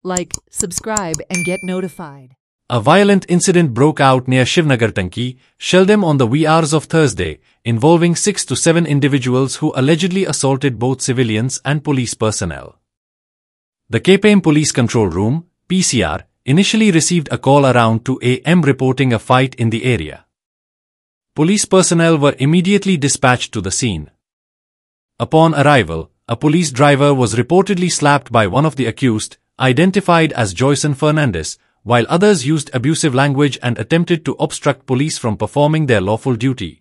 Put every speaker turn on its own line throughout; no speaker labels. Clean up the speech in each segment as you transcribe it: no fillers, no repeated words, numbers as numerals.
like, subscribe and get notified.
A violent incident broke out near Shivnagar Tanki, Sheldon on the wee hours of Thursday, involving 6 to 7 individuals who allegedly assaulted both civilians and police personnel. The KPM Police Control Room, PCR, initially received a call around 2 a.m. reporting a fight in the area. Police personnel were immediately dispatched to the scene. Upon arrival, a police driver was reportedly slapped by one of the accused, identified as Joyson Fernandez, while others used abusive language and attempted to obstruct police from performing their lawful duty.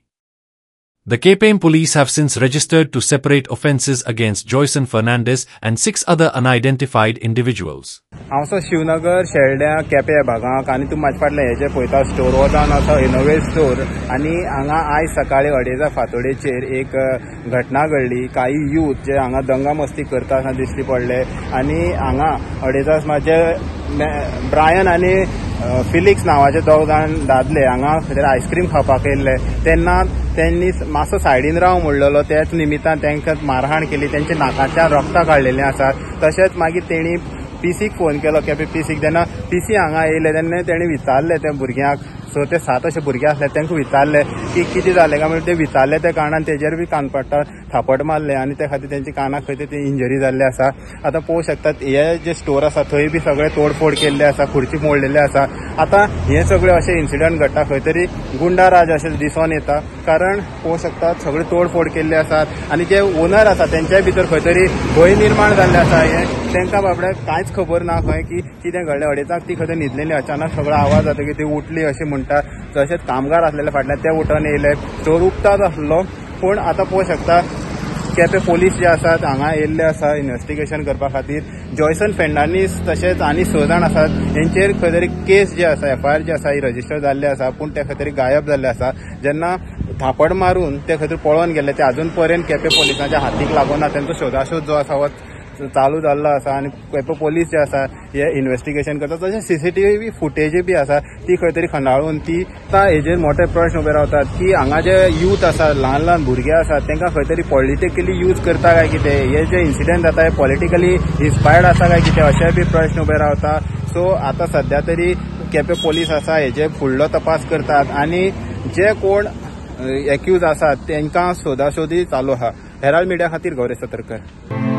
The KPM police have since registered 2 separate offences against Joyson Fernandez and 6 other unidentified individuals.
हांव शिवनगर शेल्ड्या केपें भागांत आनी तूं म्हाजे फाटल्यान हेजे पळयता store वचून असो इनोवेट स्टोर आनी हांगा आयज सकाळीं 2:30 फांतोडेचेर एक घटना घडली. काही यूथ जे हांगा दंगा मस्ती करता आसतना दिश्टी पडले आनी हांगा 2:30 म्हाजे ब्रायन आनी फिलिक्स नांवाचे 2 जाण दादले हांगा खंय आयस्क्रीम खावपाक येयल्ले तेन्ना त्यांनी मातसो सायडीन राव म्हणलेलो. त्याच निमित्तान तांकां मारहाण केली, त्यांच्या नाकांतल्यान रक्तां काडलेलीं आसात. तशेंच मागीर तेणी पीसीक फोन केलो, केपें पीसीक. तेन्ना पीसी हांगा येयले तेन्ना तेणी विचारले त्या भुरग्यांक, सो ते 7 अशे भुरगे आसले तांकां विचारले की कितें जालें काय म्हणून ते विचारले त्या कारणान तेजेर बी कानपट्टा थापट मारले आनी त्या खातीर तेंच्या कानाक खंय ते इंजरी जाल्ली आसा. आतां पळोवंक शकतात हे जे स्टोर आसा थंय बी सगळे तोडफोड केल्ले आसा, खुर्ची मोडलेले आसा. आतां हे सगळे अशे इन्सिडंट घडटा खंय तरी गुंडाराज अशें दिसून येता, कारण पळोवंक शकतात सगळे तोडफोड केल्ले आसात आनी जे ओनर आसा तेंच्याय भितर खंय तरी भंय निर्माण जाल्ले आसा. हे तांकां बाबड्याक कांयच खबर ना खंय की कितें घडलें. 2:30 ती खंय तरी न्हिदलेली, अचानक सगळो आवाज जाता की ती उठली अशें म्हणटा. तशेंच कामगार आसलेले फाटल्यान ते उठून येयले, स्टोर उक्ताच आसलो. पूण आतां पळोवंक शकता केपें पोलीस जे आसात हांगा येयल्ले आसा इन्व्हेस्टिगेशन करपा खातीर. जॉयसन फेर्नांडीस तशेंच आनी 6 जाण आसात हेंचेर खंय तरी केस जे आसा, FIR जी आसा ही रजिस्टर जाल्ली आसा, पूण ते खंय तरी गायब जाल्ले आसा. जेन्ना थापड मारून ते खंय तरी पळोवन गेले ते अजून पर्यंत केपें पोलिसांच्या हातीक लागूना. तांचो सोदाशोध जो आसा हो चालू जाल्लो आसा आनी केपें पोलीस जे आसा हे इन्व्हेस्टिगेशन करता. तशेंच CCTV फुटेज बी आसा ती खंय तरी खंडाळून ती हेजेर मोठे प्रश्न उबे रावतात की हांगा जे यूथ आसा, ल्हान ल्हान भुरगे आसात तांकां खंय तरी पॉलिटिकली यूज करता काय कितें, हे जे इन्सिडंट जाता हे पॉलिटिकली इन्स्पायर्ड आसा काय कितें अशे बी प्रश्न उबे रावता. सो आतां सध्या तरी केपें पोलीस आसा हेजे फुडलो तपास करतात आनी जे कोण एक्यूज आसात तांकां सोदाशोधी चालू आहा. हेराल्ड मिडिया खातीर गौरेश सतरकर.